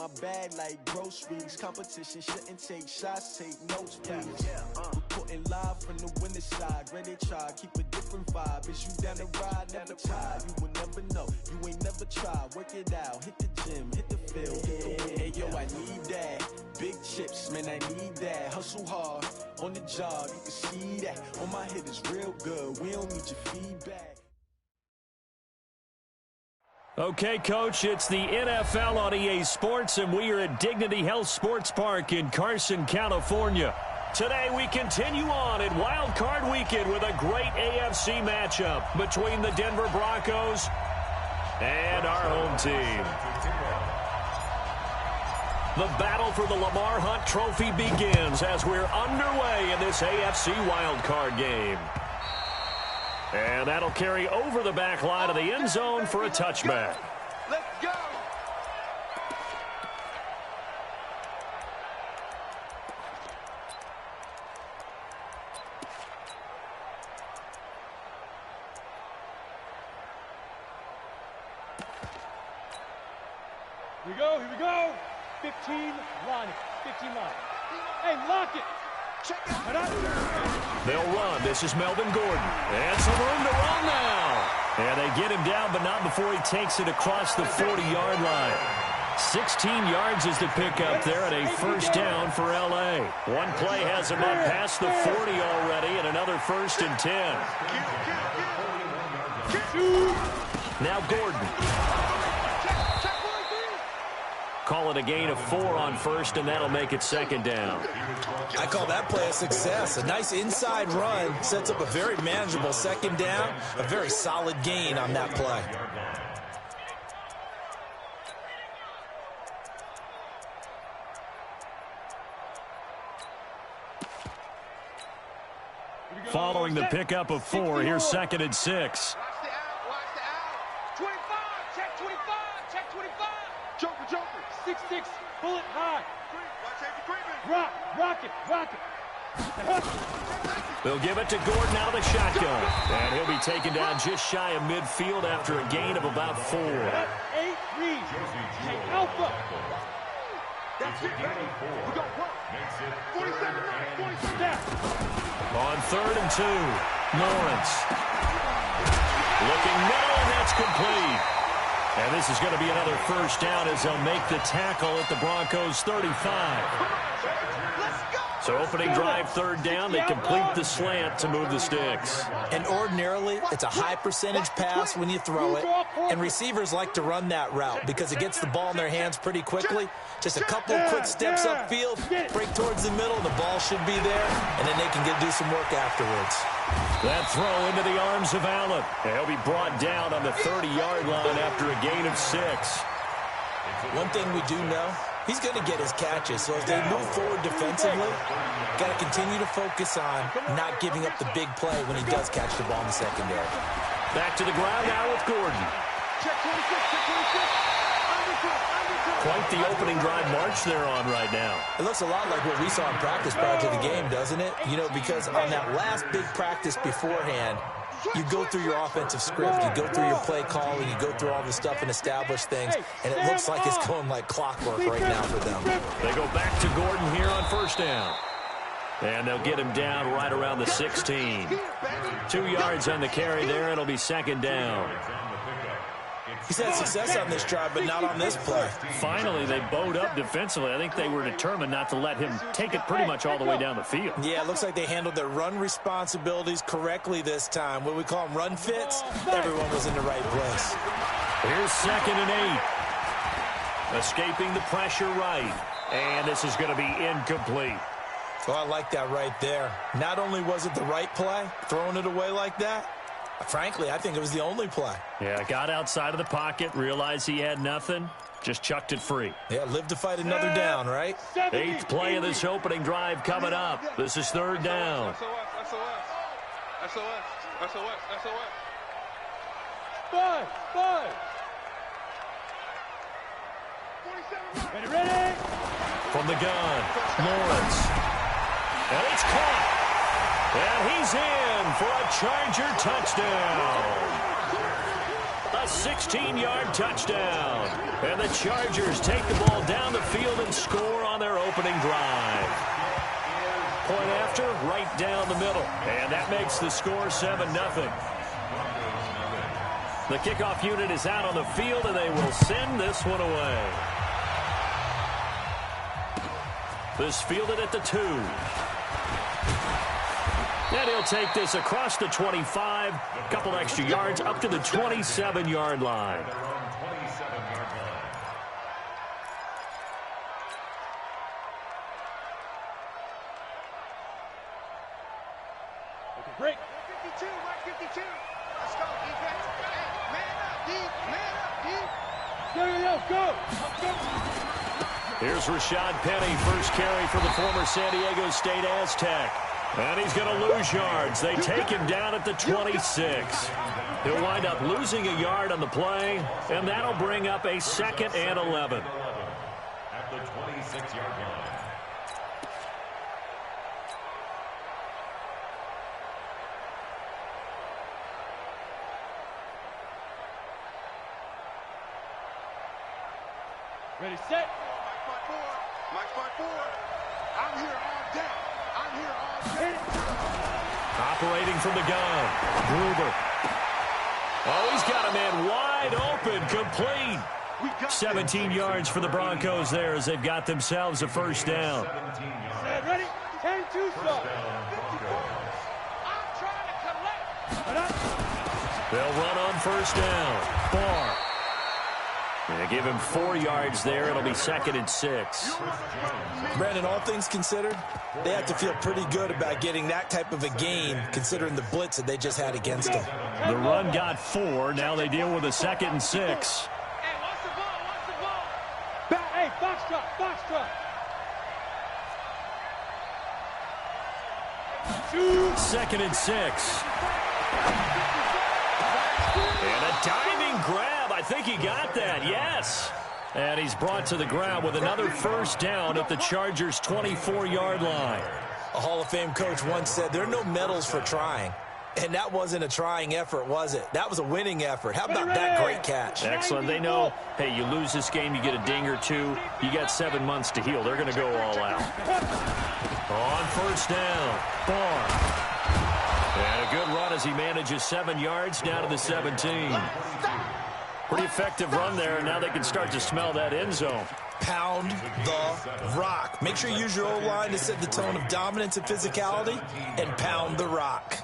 my bag like groceries. Competition shouldn't take shots, take notes, please. Reporting live from the winning side. Ready to try, keep a different vibe. Is you down the ride? Never try. You will never know. You ain't never tried. Work it out. Hit the gym, hit the field, hit the win. Hey, yo, I need that. Big chips, man, I need that. Hustle hard on the job. You can see that. On my head is real good. We don't need your feedback. Okay, Coach, it's the NFL on EA Sports, and we are at Dignity Health Sports Park in Carson, California. Today, we continue on in Wild Card Weekend with a great AFC matchup between the Denver Broncos and our home team. The battle for the Lamar Hunt Trophy begins as we're underway in this AFC Wild Card game. And that'll carry over the back line of the end zone for a touchback. Let's go! Here we go, here we go. 15 line, 15 line. Hey, lock it. Check it out. They'll run. This is Melvin Gordon. And some room to run now. And they get him down, but not before he takes it across the 40-yard line. 16 yards is the pickup there, and a first down for L.A. One play has him up past the 40 already, and another 1st and 10. Now Gordon. Call it a gain of 4 on 1st, and that'll make it 2nd down. I call that play a success. A nice inside run sets up a very manageable 2nd down. A very solid gain on that play. Following the pickup of 4, here's 2nd and 6. Watch the out. 25, check 25, check 25. Joker. 6-6, pull it high. Rock it. They'll give it to Gordon out of the shotgun. And he'll be taken down just shy of midfield after a gain of about 4. 8 reads. Hey, Alpha. That's it, baby. We got work. 47. On 3rd and 2, Lawrence. Looking middle, and that's complete. And this is going to be another first down as they'll make the tackle at the Broncos' 35. So opening drive, 3rd down, they complete the slant to move the sticks. And ordinarily, it's a high percentage pass when you throw it. And receivers like to run that route because it gets the ball in their hands pretty quickly. Just a couple of quick steps upfield, break towards the middle, the ball should be there, and then they can do some work afterwards. That throw into the arms of Allen. He'll be brought down on the 30-yard line after a gain of 6. One thing we do know, he's going to get his catches. So as they move forward defensively, got to continue to focus on not giving up the big play when he does catch the ball in the secondary. Back to the ground now with Gordon. Check 26. Quite the opening drive march they're on right now. It looks a lot like what we saw in practice prior to the game, doesn't it? You know, because on that last big practice beforehand, you go through your offensive script, you go through your play calling, you go through all the stuff and establish things, and it looks like it's going like clockwork right now for them. They go back to Gordon here on 1st down. And they'll get him down right around the 16. 2 yards on the carry there, it'll be 2nd down. He's had success on this drive, but not on this play. Finally, they bowed up defensively. I think they were determined not to let him take it pretty much all the way down the field. Yeah, it looks like they handled their run responsibilities correctly this time. What we call them run fits, everyone was in the right place. Here's 2nd and 8. Escaping the pressure right. And this is going to be incomplete. Well, I like that right there. Not only was it the right play, throwing it away like that, frankly, I think it was the only play. Yeah, got outside of the pocket, realized he had nothing, just chucked it free. Yeah, live to fight another down, right? 8th play of this opening drive coming up. This is 3rd down. SOS. 5. Ready? From the gun, Lawrence. And it's caught. And he's in for a Charger touchdown. A 16-yard touchdown. And the Chargers take the ball down the drive. Point after, right down the middle. And that makes the score 7-0. The kickoff unit is out on the field, and they will send this one away. This fielded at the 2. And he'll take this across the 25, a couple extra yards up to the 27-yard line. Break. 52, 152. Let's go, defense. Hey, man up, D. Man up, D. Go. Here's Rashad Penny, first carry for the former San Diego State Aztec. And he's going to lose yards. They take him down at the 26. He'll wind up losing a yard on the play, and that'll bring up a 2nd and 11. At the 26-yard line. Ready, set. Mike front four. I'm here all day. Operating from the gun. Gruber. Oh, he's got a man wide open, complete. 17 yards for the Broncos there as they've got themselves a first down. Ready? 10-2 stop. I'm trying to collect. They'll run on first down. Barr. They give him 4 yards there. It'll be 2nd and 6. Brandon, all things considered, they have to feel pretty good about getting that type of a gain considering the blitz that they just had against them. The run got 4. Now they deal with a 2nd and 6. Hey, watch the ball. Hey, foxtrot. 2nd and 6. And a diving grab. I think he got that, yes. And he's brought to the ground with another first down at the Chargers' 24-yard line. A Hall of Fame coach once said there are no medals for trying. And that wasn't a trying effort, was it? That was a winning effort. How about that great catch? Excellent. They know, hey, you lose this game, you get a ding or two. You got 7 months to heal. They're going to go all out. On first down, Barr. And a good run as he manages 7 yards down to the 17. Pretty effective run there, and now they can start to smell that end zone. Pound the rock. Make sure you use your O-line to set the tone of dominance and physicality, and pound the rock.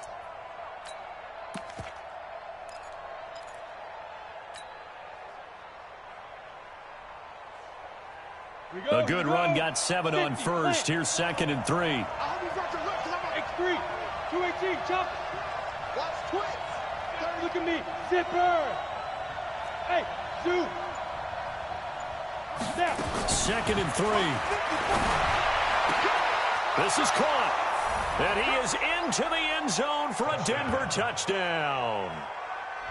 A good run got 7 on first. Here's 2nd and 3. X3, 218, chop. Watch twitch. Look at me, zipper. Hey, Zoo. Snap. 2nd and 3. This is caught. And he is into the end zone for a Denver touchdown.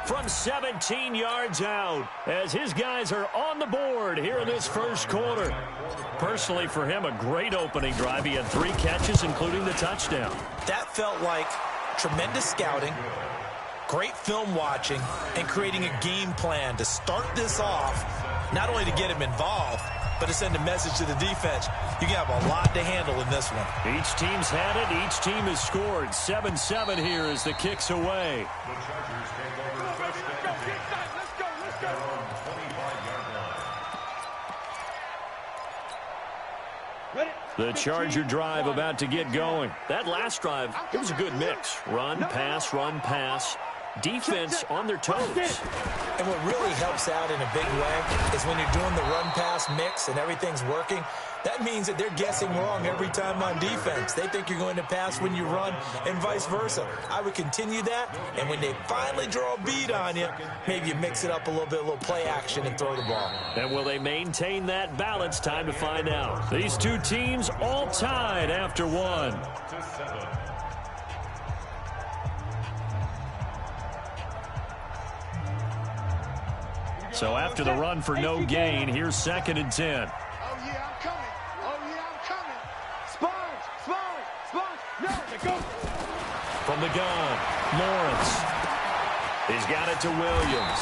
From 17 yards out, as his guys are on the board here in this first quarter. Personally, for him, a great opening drive. He had 3 catches, including the touchdown. That felt like tremendous scouting, great film watching, and creating a game plan to start this off, not only to get him involved, but to send a message to the defense. You can have a lot to handle in this one. Each team's had it. Each team has scored. 7-7 here as the kick's away. The Chargers take over first down. Let's go. On 25-yard line. Ready? The Charger drive about to get going. That last drive, it was a good mix. Run, pass. Defense on their toes. And what really helps out in a big way is when you're doing the run-pass mix and everything's working, that means that they're guessing wrong every time on defense. They think you're going to pass when you run and vice versa. I would continue that, and when they finally draw a bead on you, maybe you mix it up a little bit, a little play action and throw the ball. And will they maintain that balance? Time to find out. These two teams all tied after 1. So after the run for no gain, here's 2nd and 10. Oh, yeah, I'm coming. Sponge. No. Go. From the gun, Lawrence. He's got it to Williams.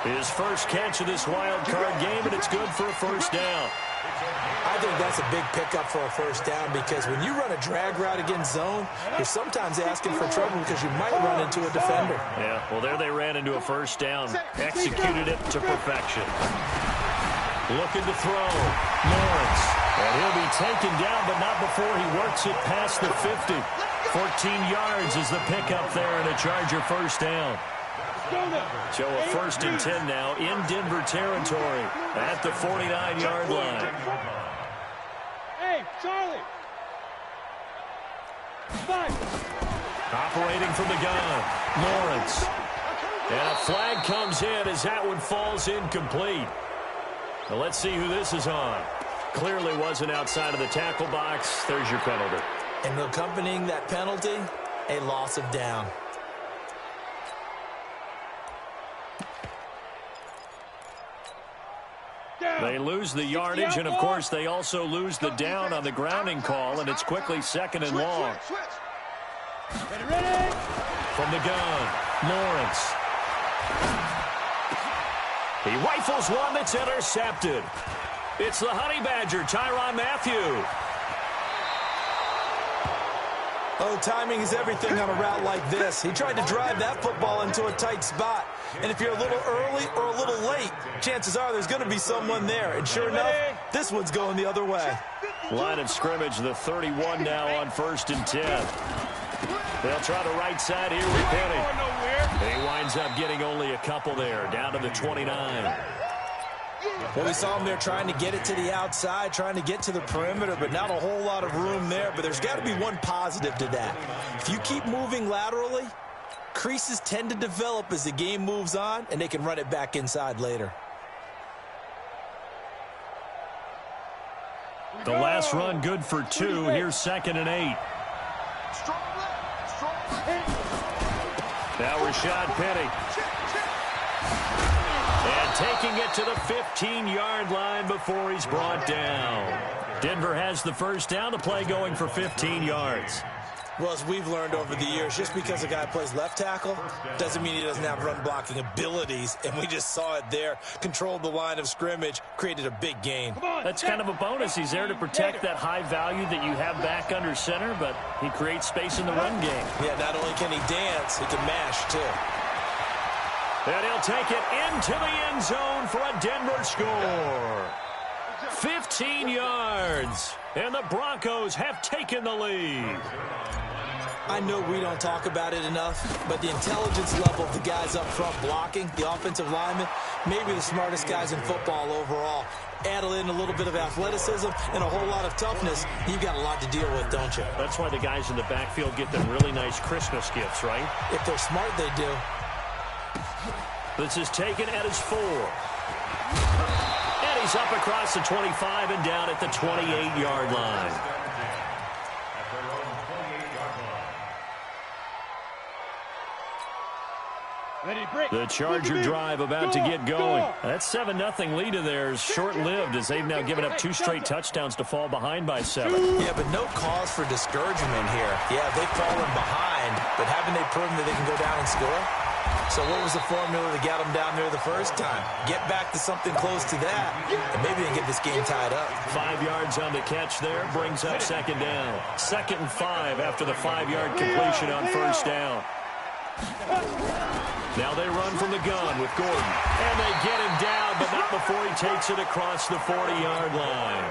His first catch of this wild card game, and it's good for a first down. I think that's a big pickup for a first down because when you run a drag route against zone, you're sometimes asking for trouble because you might run into a defender. Yeah, well, there they ran into a first down. Executed it to perfection. Looking to throw. Lawrence. And he'll be taken down, but not before he works it past the 50. 14 yards is the pickup there and a Charger first down. So a 1st and 10 now in Denver territory at the 49-yard line. Hey, Charlie. 5. Operating from the gun, Lawrence. And a flag comes in as that one falls incomplete. Now let's see who this is on. Clearly wasn't outside of the tackle box. There's your penalty. And accompanying that penalty, a loss of down. They lose the yardage, and, of course, they also lose the down on the grounding call, and it's quickly 2nd and long. Ready? From the gun, Lawrence. He rifles one that's intercepted. It's the Honey Badger, Tyrann Mathieu. Oh, timing is everything on a route like this. He tried to drive that football into a tight spot. And if you're a little early or a little late, chances are there's going to be someone there. And sure enough, this one's going the other way. Line of scrimmage, the 31 now on 1st and 10. They'll try the right side here with Penny. He winds up getting only a couple there, down to the 29. Well, we saw him there trying to get it to the outside, trying to get to the perimeter, but not a whole lot of room there. But there's got to be one positive to that. If you keep moving laterally, creases tend to develop as the game moves on, and they can run it back inside later. The last run good for 2. Here's 2nd and 8. Now Rashad Penny. And taking it to the 15-yard line before he's brought down. Denver has the first down, the play going for 15 yards. Well, as we've learned over the years, just because a guy plays left tackle doesn't mean he doesn't have run-blocking abilities, and we just saw it there. Controlled the line of scrimmage, created a big gain. That's kind of a bonus. He's there to protect that high value that you have back under center, but he creates space in the run game. Yeah, not only can he dance, he can mash, too. And he'll take it into the end zone for a Denver score. 15 yards, and the Broncos have taken the lead. I know we don't talk about it enough, but the intelligence level of the guys up front blocking, the offensive linemen, maybe the smartest guys in football overall. Add in a little bit of athleticism and a whole lot of toughness, you've got a lot to deal with, don't you? That's why the guys in the backfield get them really nice Christmas gifts, right? If they're smart, they do. This is taken at his 4. And he's up across the 25 and down at the 28-yard line. The Charger drive about to get going. That 7-0 lead of theirs short-lived as they've now given up 2 straight touchdowns to fall behind by 7. Yeah, but no cause for discouragement here. Yeah, they've fallen behind, but haven't they proven that they can go down and score? So what was the formula to get them down there the first time? Get back to something close to that, and maybe they can get this game tied up. 5 yards on the catch there, brings up 2nd down. 2nd and 5 after the 5-yard completion on 1st down. Now they run from the gun with Gordon. And they get him down, but not before he takes it across the 40-yard line.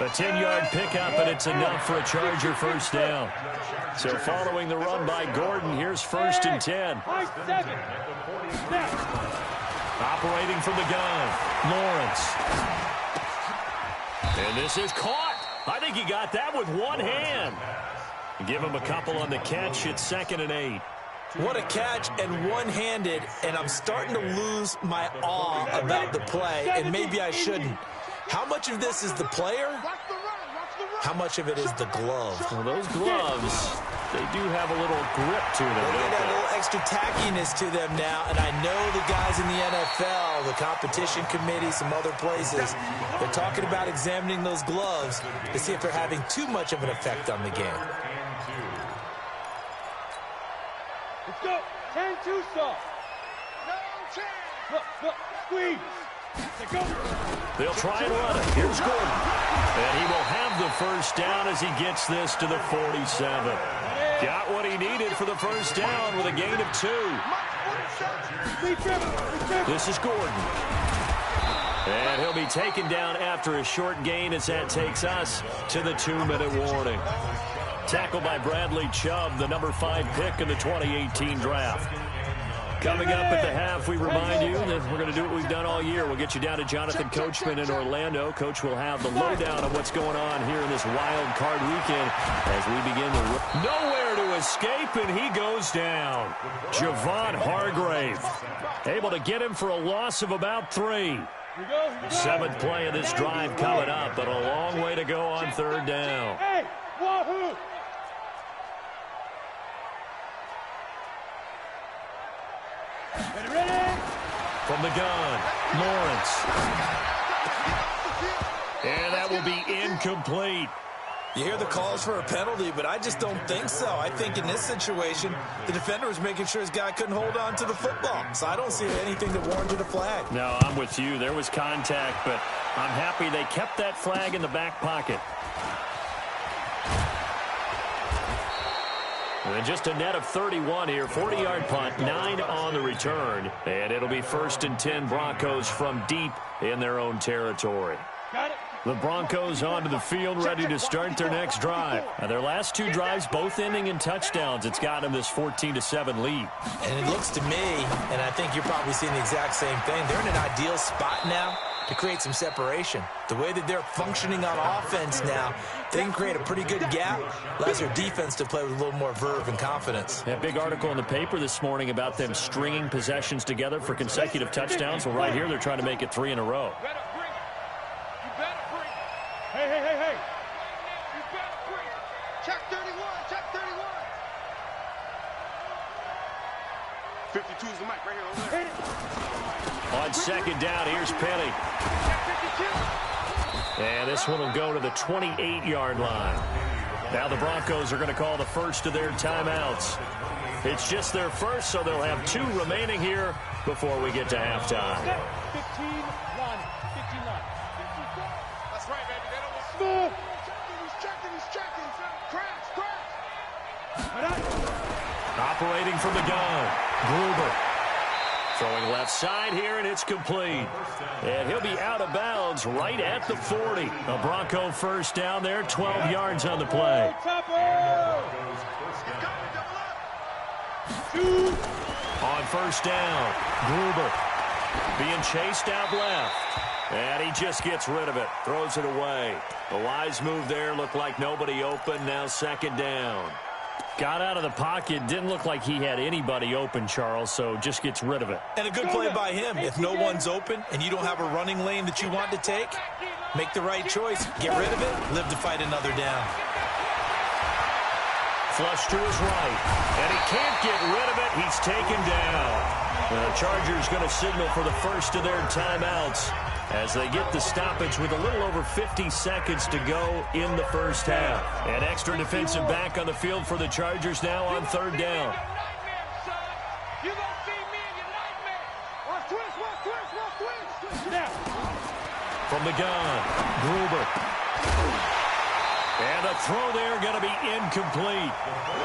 A 10-yard pickup, and it's enough for a Charger first down. So following the run by Gordon, here's 1st and 10. Operating from the gun, Lawrence. And this is caught. I think he got that with one hand. Give him a couple on the catch. It's 2nd and 8. What a catch and one-handed, and I'm starting to lose my awe about the play, and maybe I shouldn't. How much of this is the player? How much of it is the glove? Well, those gloves, they do have a little grip to them, They don't got a they? little extra tackiness to them now, and I know the guys in the NFL, the competition committee, some other places, they're talking about examining those gloves to see if they're having too much of an effect on the game. Let's go. 10-2 soft. No chance. Squeeze. Go. They'll try and run it. Here's Gordon. And he will have the first down as he gets this to the 47. Got what he needed for the first down with a gain of 2. This is Gordon. And he'll be taken down after a short gain as that takes us to the 2-minute warning. Tackled by Bradley Chubb, the number 5 pick in the 2018 draft. Coming up at the half, we remind you that we're going to do what we've done all year. We'll get you down to Jonathan Coachman in Orlando. Coach will have the lowdown on what's going on here in this wild card weekend as we begin the... Nowhere to escape, and he goes down. Javon Hargrave able to get him for a loss of about 3. 7th play of this drive coming up, but a long way to go on 3rd down. Hey, wahoo! Ready? From the gun, Lawrence. And that will be incomplete. You hear the calls for a penalty, but I just don't think so. I think in this situation, the defender was making sure his guy couldn't hold on to the football. So I don't see anything that warranted a flag. No, I'm with you. There was contact, but I'm happy they kept that flag in the back pocket. And just a net of 31 here. 40-yard punt, 9 on the return. And it'll be 1st and 10 Broncos from deep in their own territory. Got it. The Broncos onto the field, ready to start their next drive. And their last 2 drives, both ending in touchdowns. It's got them this 14-7 lead. And it looks to me, and I think you're probably seeing the exact same thing, they're in an ideal spot now to create some separation. The way that they're functioning on offense now, they can create a pretty good gap. Allows their defense to play with a little more verve and confidence. A big article in the paper this morning about them stringing possessions together for consecutive touchdowns. Well, right here, they're trying to make it 3 in a row. Hey. You better bring. Check 31. 52 is the mic right here over there. On 2nd down, here's Penny. And this one will go to the 28-yard line. Now the Broncos are going to call the first of their timeouts. It's just their first, so they'll have 2 remaining here before we get to halftime. 15 line. 15 line. That's right, baby. They don't want Move. He's checking. Crash. Operating from the gun, Gruber. Throwing left side here, and it's complete. And he'll be out of bounds right at the 40. A Bronco first down there, 12 yards on the play. On 1st down, Gruber being chased out left. And he just gets rid of it, throws it away. A wise move there, looked like nobody open, now 2nd down. Got out of the pocket, didn't look like he had anybody open, Charles, so just gets rid of it. And a good play by him. If no one's open and you don't have a running lane that you want to take, make the right choice. Get rid of it, live to fight another down. Flush to his right, and he can't get rid of it. He's taken down. The Chargers going to signal for the first of their timeouts as they get the stoppage with a little over 50 seconds to go in the first half. An extra defensive back on the field for the Chargers now on 3rd down. You gonna see me in your nightmare. Watch twist. From the gun, Gruber. And the throw there going to be incomplete.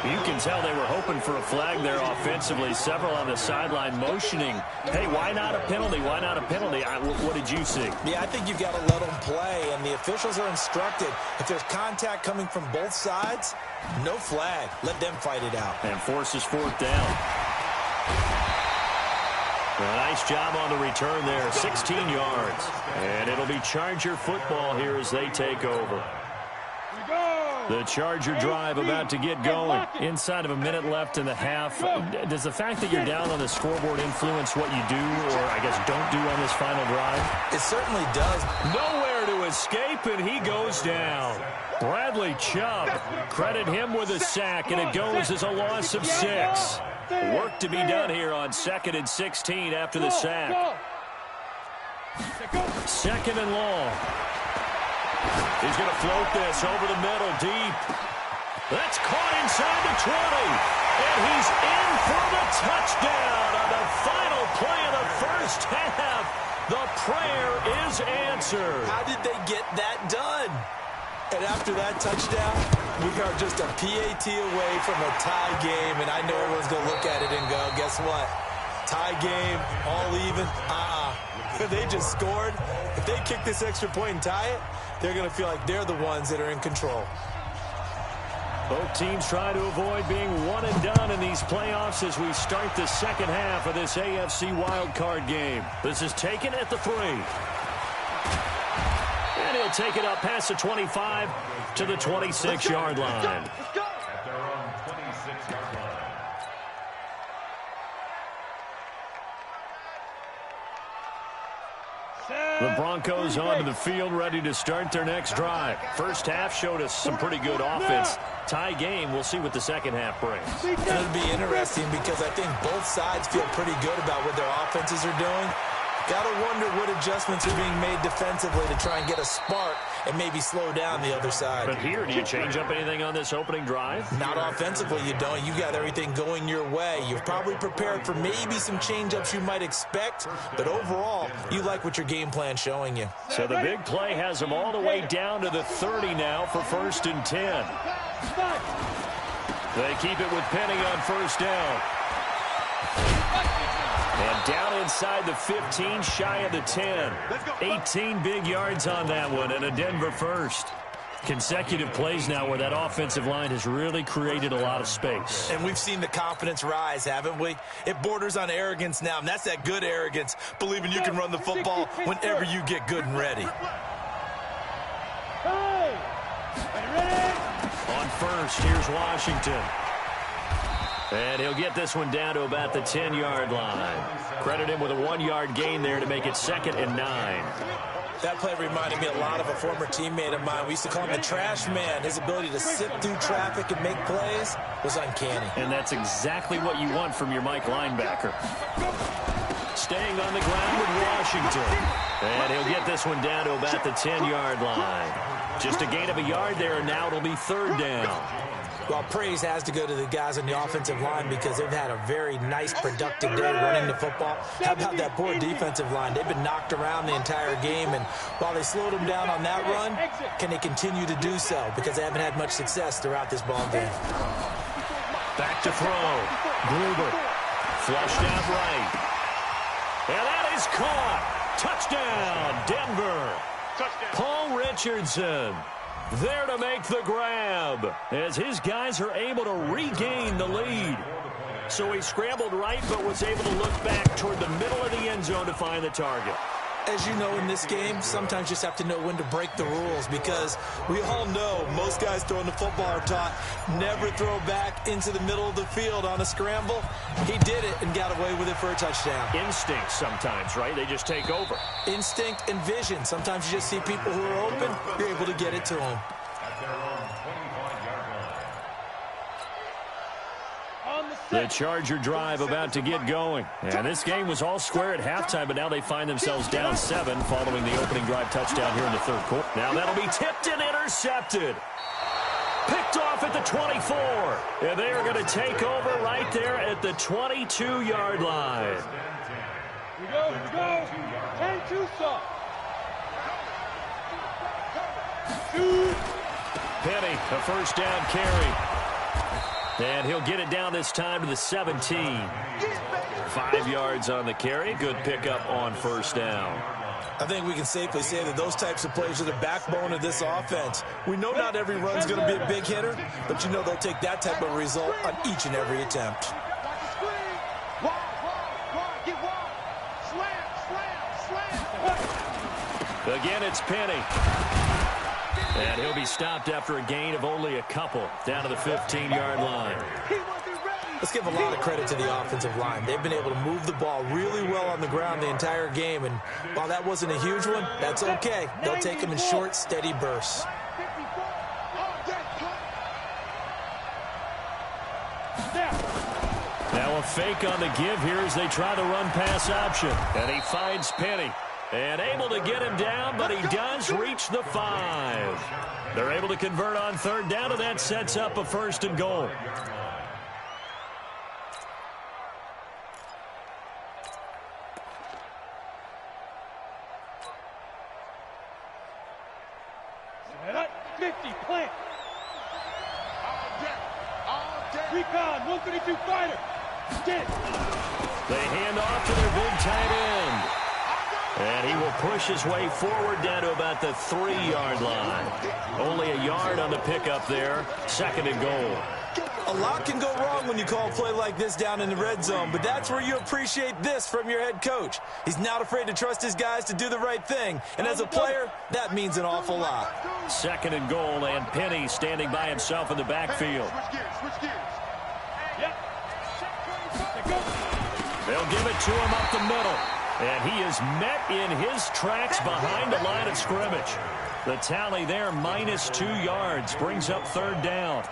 You can tell they were hoping for a flag there offensively. Several on the sideline motioning. Hey, why not a penalty? Why not a penalty? What did you see? Yeah, I think you've got to let them play, and the officials are instructed. If there's contact coming from both sides, no flag. Let them fight it out. And forces 4th down. A nice job on the return there, 16 yards. And it'll be Charger football here as they take over. The Charger drive about to get going. Inside of a minute left in the half. Does the fact that you're down on the scoreboard influence what you do or, I guess, don't do on this final drive? It certainly does. Nowhere to escape, and he goes down. Bradley Chubb, credit him with a sack, and it goes as a loss of 6. Work to be done here on 2nd and 16 after the sack. 2nd and long. He's going to float this over the middle, deep. That's caught inside the 20. And he's in for the touchdown on the final play of the first half. The prayer is answered. How did they get that done? And after that touchdown, we are just a PAT away from a tie game, and I know everyone's going to look at it and go, guess what? Tie game, all even? They just scored. If they kick this extra point and tie it, they're going to feel like they're the ones that are in control. Both teams try to avoid being one and done in these playoffs as we start the second half of this AFC wildcard game. This is taken at the 3. And he'll take it up past the 25 to the 26-yard line. At their own 26-yard line. The Broncos onto the field, ready to start their next drive. First half showed us some pretty good offense. Tie game, we'll see what the second half brings. It'll be interesting because I think both sides feel pretty good about what their offenses are doing. Gotta wonder what adjustments are being made defensively to try and get a spark and maybe slow down the other side. But here, do you change up anything on this opening drive? Not offensively, you don't. You got everything going your way. You've probably prepared for maybe some change-ups you might expect, but overall, you like what your game plan's showing you. So the big play has them all the way down to the 30 now for 1st and 10. They keep it with Penny on first down. And down inside the 15, shy of the 10. 18 big yards on that one, and a Denver first. Consecutive plays now where that offensive line has really created a lot of space. And we've seen the confidence rise, haven't we? It borders on arrogance now, and that's that good arrogance, believing you can run the football whenever you get good and ready. On first, here's Washington. And he'll get this one down to about the 10-yard line. Credit him with a 1-yard gain there to make it 2nd and 9. That play reminded me a lot of a former teammate of mine. We used to call him the trash man. His ability to sift through traffic and make plays was uncanny. And that's exactly what you want from your Mike linebacker. Staying on the ground with Washington. And he'll get this one down to about the 10-yard line. Just a gain of a yard there, and now it'll be 3rd down. Well, praise has to go to the guys on the offensive line because they've had a very nice, productive day running the football. How about that poor defensive line? They've been knocked around the entire game, and while they slowed them down on that run, can they continue to do so? Because they haven't had much success throughout this ball game. Back to throw. Gruber. Flushed out right. And that is caught. Touchdown, Denver. Paul Richardson there to make the grab as his guys are able to regain the lead. So he scrambled right but was able to look back toward the middle of the end zone to find the target. As you know, in this game, sometimes you just have to know when to break the rules because we all know most guys throwing the football are taught never throw back into the middle of the field on a scramble. He did it and got away with it for a touchdown. Instinct sometimes, right? They just take over. Instinct and vision. Sometimes you just see people who are open, you're able to get it to them. At their own 25-yard line. The Charger drive about to get going. And this game was all square at halftime, but now they find themselves down 7 following the opening drive touchdown here in the 3rd quarter. Now that'll be tipped and intercepted. Picked off at the 24. And they are going to take over right there at the 22-yard line. We go. 10-2 stop. Penny, a first down carry. And he'll get it down this time to the 17. 5 yards on the carry. Good pickup on first down. I think we can safely say that those types of plays are the backbone of this offense. We know not every run's going to be a big hitter, but you know they'll take that type of result on each and every attempt. Again, it's Penny. And he'll be stopped after a gain of only a couple down to the 15-yard line. Let's give a lot of credit to the offensive line. They've been able to move the ball really well on the ground the entire game. And while that wasn't a huge one, that's okay. They'll take them in short, steady bursts. Now a fake on the give here as they try the run-pass option. And he finds Penny. And able to get him down, but he does reach the 5. They're able to convert on 3rd down, and that sets up a 1st and goal. And at 50, plant. All day. Recon, 132 fighter. Get it. They hand off to their big tight end. And he will push his way forward down to about the 3-yard line. Only a yard on the pickup there. 2nd and goal. A lot can go wrong when you call a play like this down in the red zone, but that's where you appreciate this from your head coach. He's not afraid to trust his guys to do the right thing, and as a player, that means an awful lot. 2nd and goal, and Penny standing by himself in the backfield. Switch gears. Yep. They'll give it to him up the middle, and he is met in his tracks behind the line of scrimmage. The tally there, -2 yards, brings up 3rd down.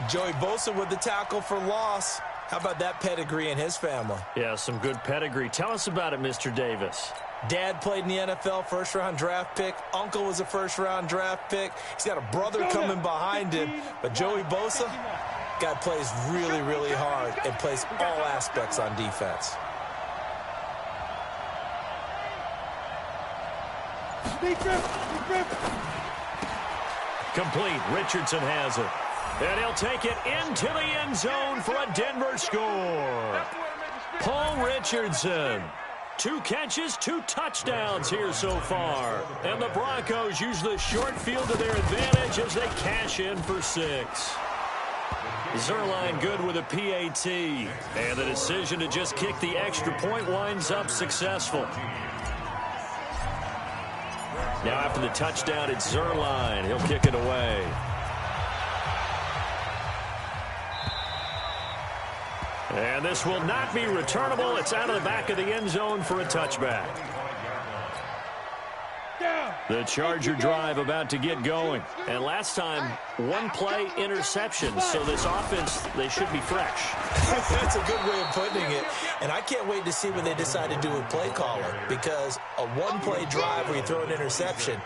Joey Bosa with the tackle for loss. How about that pedigree in his family? Yeah, some good pedigree. Tell us about it, Mr. Davis. Dad played in the NFL, first-round draft pick. Uncle was a first-round draft pick. He's got a brother coming behind him. But Joey Bosa, guy plays really, really hard and plays all aspects on defense. Complete. Richardson has it. And he'll take it into the end zone for a Denver score. Paul Richardson. 2 catches, 2 touchdowns here so far. And the Broncos use the short field to their advantage as they cash in for 6. Zerline good with a PAT. And the decision to just kick the extra point winds up successful. Now after the touchdown, it's Zerline. He'll kick it away. And this will not be returnable. It's out of the back of the end zone for a touchback. The Charger drive about to get going. And last time, 1-play interception. So this offense, they should be fresh. That's a good way of putting it. And I can't wait to see what they decide to do with play caller. Because a 1-play drive where you throw an interception,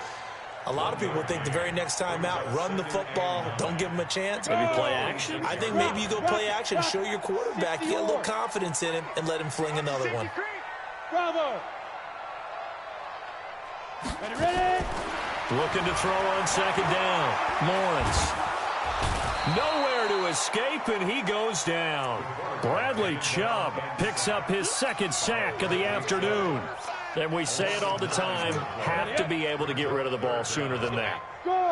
a lot of people think the very next time out, run the football, don't give them a chance. Maybe play action. I think maybe you go play action, show your quarterback, you get a little confidence in him, and let him fling another one. Bravo. Ready? Looking to throw on 2nd down. Lawrence. Nowhere to escape, and he goes down. Bradley Chubb picks up his 2nd sack of the afternoon. And we say it all the time, have to be able to get rid of the ball sooner than that.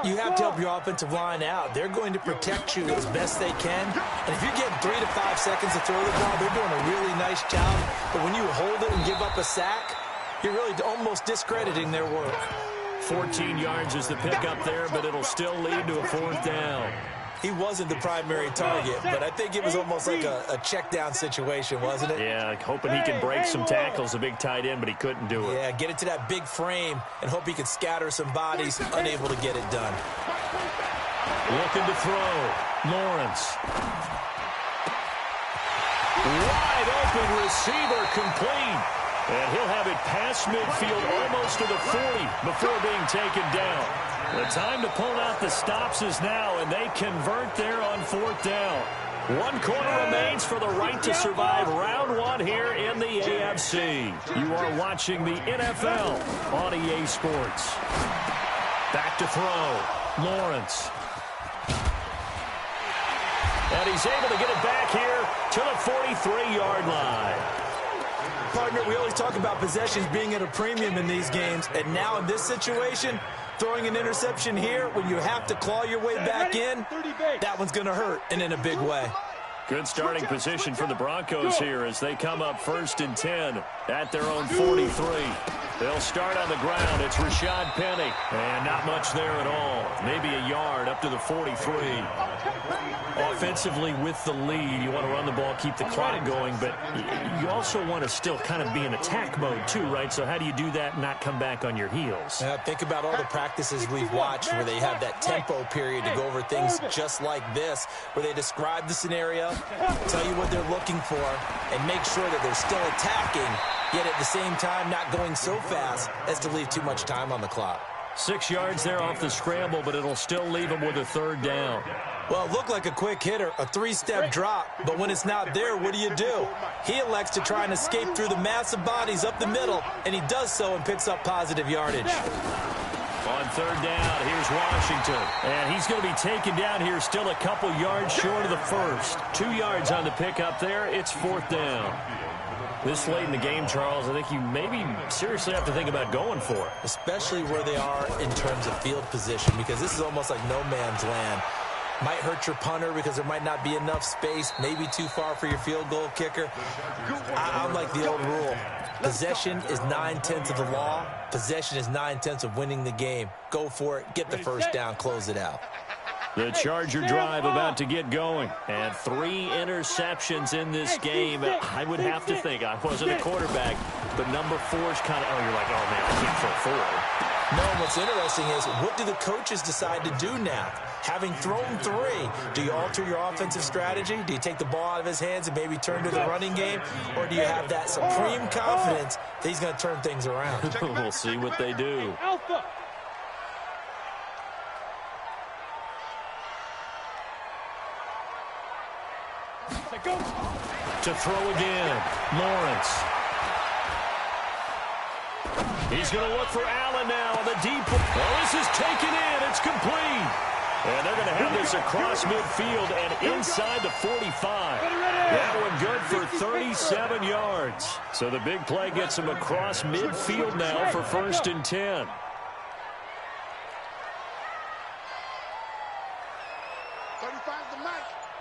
You have to help your offensive line out. They're going to protect you as best they can. And if you're getting 3 to 5 seconds to throw the ball, they're doing a really nice job. But when you hold it and give up a sack, you're really almost discrediting their work. 14 yards is the pickup there, but it'll still lead to a 4th down. He wasn't the primary target, but I think it was almost like a check-down situation, wasn't it? Yeah, hoping he can break some tackles, a big tight end, but he couldn't do it. Yeah, get it to that big frame and hope he could scatter some bodies, unable to get it done. Looking to throw. Lawrence. Wide open receiver complete. And he'll have it past midfield almost to the 40 before being taken down. The time to pull out the stops is now, and they convert there on 4th down. 1 quarter remains for the right to survive round 1 here in the AFC. You are watching the NFL on EA Sports. Back to throw. Lawrence. And he's able to get it back here to the 43-yard line. Partner, we always talk about possessions being at a premium in these games, and now in this situation, throwing an interception here when you have to claw your way back in, that one's going to hurt, and in a big way. Good starting position for the Broncos here as they come up 1st and 10 at their own 43. They'll start on the ground. It's Rashad Penny. And not much there at all. Maybe a yard up to the 43. Offensively with the lead, you want to run the ball, keep the clock going, but you also want to still kind of be in attack mode too, right? So how do you do that and not come back on your heels? Think about all the practices we've watched where they have that tempo period to go over things just like this, where they describe the scenario, tell you what they're looking for, and make sure that they're still attacking, yet at the same time not going so fast as to leave too much time on the clock. 6 yards there off the scramble, but it'll still leave them with a 3rd down. Well, it looked like a quick hitter, a 3-step drop, but when it's not there, what do? He elects to try and escape through the massive bodies up the middle, and he does so and picks up positive yardage. On third down, here's Washington. And he's going to be taken down here still a couple yards short of the first. 2 yards on the pickup there. It's fourth down. This late in the game, Charles, I think you maybe seriously have to think about going for it. Especially where they are in terms of field position, because this is almost like no man's land. Might hurt your punter because there might not be enough space, maybe too far for your field goal kicker. I'm like the old rule. Possession is 9/10 of the law. Possession is 9/10 of winning the game. Go for it. Get the first down. Close it out. The Charger drive about to get going. And 3 interceptions in this game. I would have to think, I wasn't a quarterback, but number 4 is kind of, oh, you're like, oh, man, I can't throw 4. No, what's interesting is, what do the coaches decide to do now? Having thrown 3, do you alter your offensive strategy? Do you take the ball out of his hands and maybe turn to the running game? Or do you have that supreme confidence that he's going to turn things around? We'll see what they do. Alpha. To throw again, Lawrence. He's going to look for Allen now on the deep. Well, this is taken in. It's complete. And they're going to have this across midfield and inside the 45. That one good for 37 yards. So the big play gets him across midfield now for 1st and 10.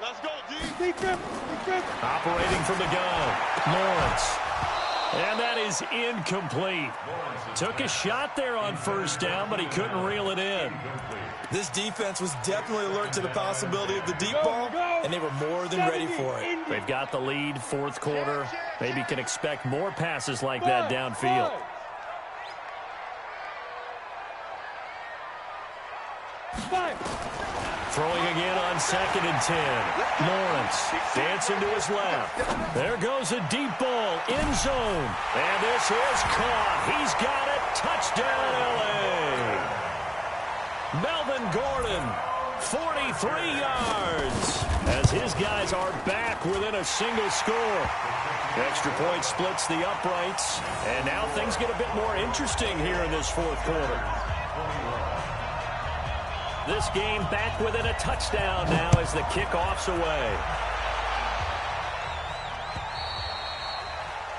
Let's go, D. Operating from the gun, Lawrence. And that is incomplete. Took a shot there on 1st down, but he couldn't reel it in. This defense was definitely alert to the possibility of the deep ball, and they were more than ready for it. They've got the lead, 4th quarter. Maybe can expect more passes like that downfield. Throwing again on 2nd and 10. Lawrence dancing to his left. There goes a deep ball, end zone. And this is caught. He's got it. Touchdown, L.A. Melvin Gordon, 43 yards. As his guys are back within a single score. Extra point splits the uprights. And now things get a bit more interesting here in this 4th quarter. This game back within a touchdown now as the kickoff's away.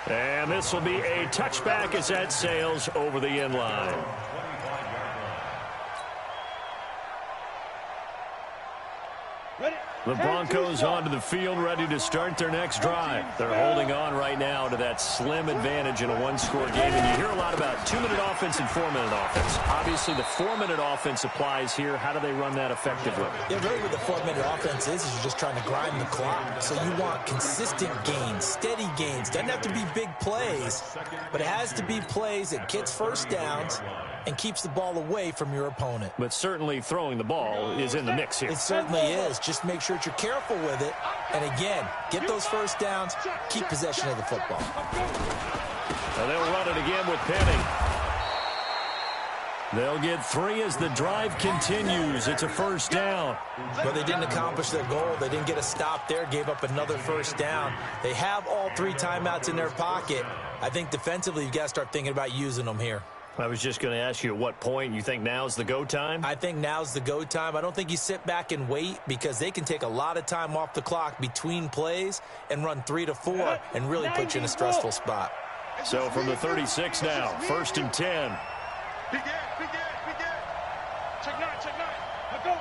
And this will be a touchback as that sails over the end line. The Broncos onto the field, ready to start their next drive. They're holding on right now to that slim advantage in a 1-score game. And you hear a lot about 2-minute offense and 4-minute offense. Obviously, the 4-minute offense applies here. How do they run that effectively? Yeah, really what the 4-minute offense is you're just trying to grind the clock. So you want consistent gains, steady gains. Doesn't have to be big plays, but it has to be plays that gets first downs and keeps the ball away from your opponent. But certainly throwing the ball is in the mix here. It certainly is. Just make sure that you're careful with it. And again, get those first downs, keep possession of the football. Now they'll run it again with Penny. They'll get 3 as the drive continues. It's a 1st down. But they didn't accomplish their goal. They didn't get a stop there, gave up another 1st down. They have all 3 timeouts in their pocket. I think defensively you've got to start thinking about using them here. I was just going to ask you at what point you think now's the go time? I think now's the go time. I don't think you sit back and wait because they can take a lot of time off the clock between plays and run 3 to 4 and really put you in a stressful spot. So from the 36 now, 1st and 10. Begin. Check 9. Let's go.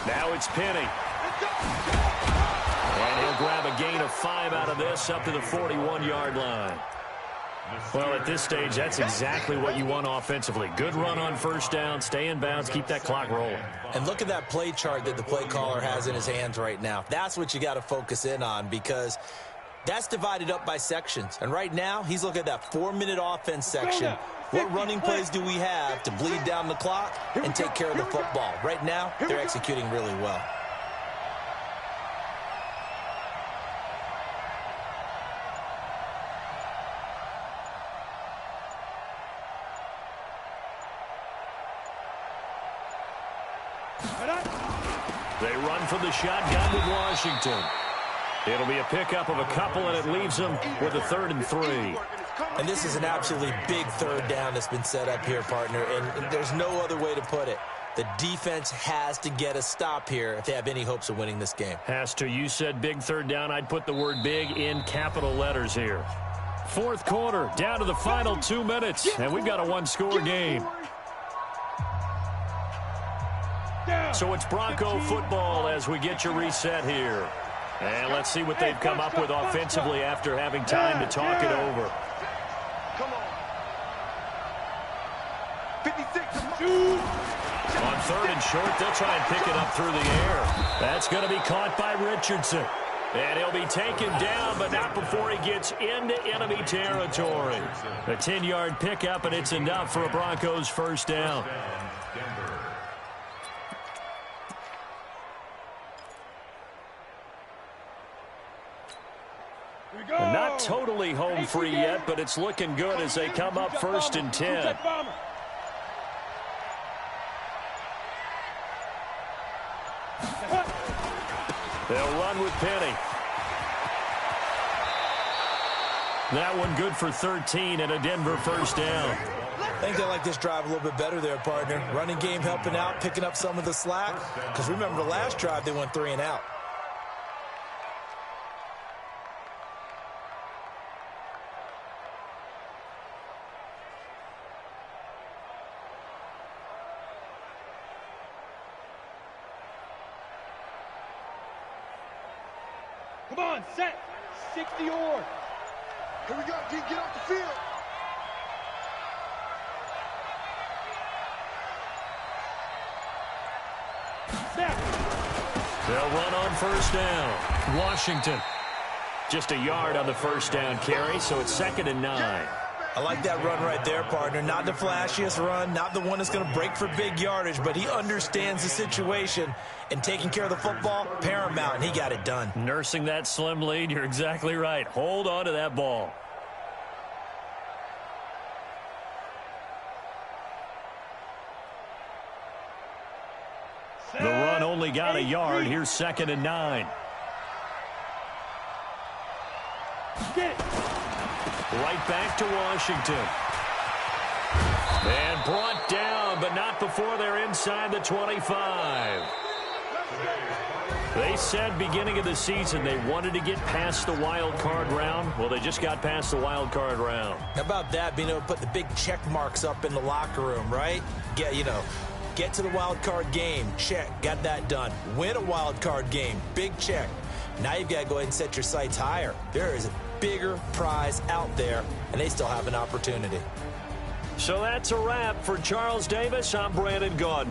Now it's Penny. And he'll grab a gain of 5 out of this up to the 41-yard line. Well, at this stage, that's exactly what you want offensively. Good run on 1st down, stay in bounds, keep that clock rolling. And look at that play chart that the play caller has in his hands right now. That's what you got to focus in on because that's divided up by sections. And right now, he's looking at that 4-minute offense section. What running plays do we have to bleed down the clock and take care of the football? Right now, they're executing really well. They run from the shotgun with Washington. It'll be a pickup of a couple, and it leaves them with a 3rd and 3. And this is an absolutely big 3rd down that's been set up here, partner, and there's no other way to put it. The defense has to get a stop here if they have any hopes of winning this game. Has to. You said big 3rd down. I'd put the word big in capital letters here. 4th quarter, down to the final 2 minutes, and we've got a one-score game. So it's Bronco football as we get you reset here. And let's see what they've come up with offensively after having time to talk it over. Come on. 56. On 3rd and short, they'll try and pick it up through the air. That's going to be caught by Richardson. And he'll be taken down, but not before he gets into enemy territory. A 10-yard pickup, and it's enough for a Broncos 1st down. Not totally home free yet, but it's looking good as they come up 1st and 10. They'll run with Penny. That one good for 13 and a Denver 1st down. I think they like this drive a little bit better there, partner. Running game helping out, picking up some of the slack. Because remember the last drive, they went 3 and out. Come on, set. 60-yard. Here we go, D. Get off the field. Snap. They'll run on 1st down. Washington. Just a yard on the 1st down carry, so it's 2nd and 9. I like that run right there, partner. Not the flashiest run, not the one that's going to break for big yardage, but he understands the situation, and taking care of the football, paramount, and he got it done. Nursing that slim lead, you're exactly right. Hold on to that ball. The run only got a yard. Here's 2nd and 9. Get it. Right back to Washington. And brought down, but not before they're inside the 25. They said beginning of the season they wanted to get past the wild card round. Well, they just got past the wild card round. How about that, being able to put the big check marks up in the locker room, right? Get to the wild card game. Check. Got that done. Win a wild card game. Big check. Now you've got to go ahead and set your sights higher. There is a bigger prize out there, and they still have an opportunity. So that's a wrap. For Charles Davis, I'm Brandon Gaudin.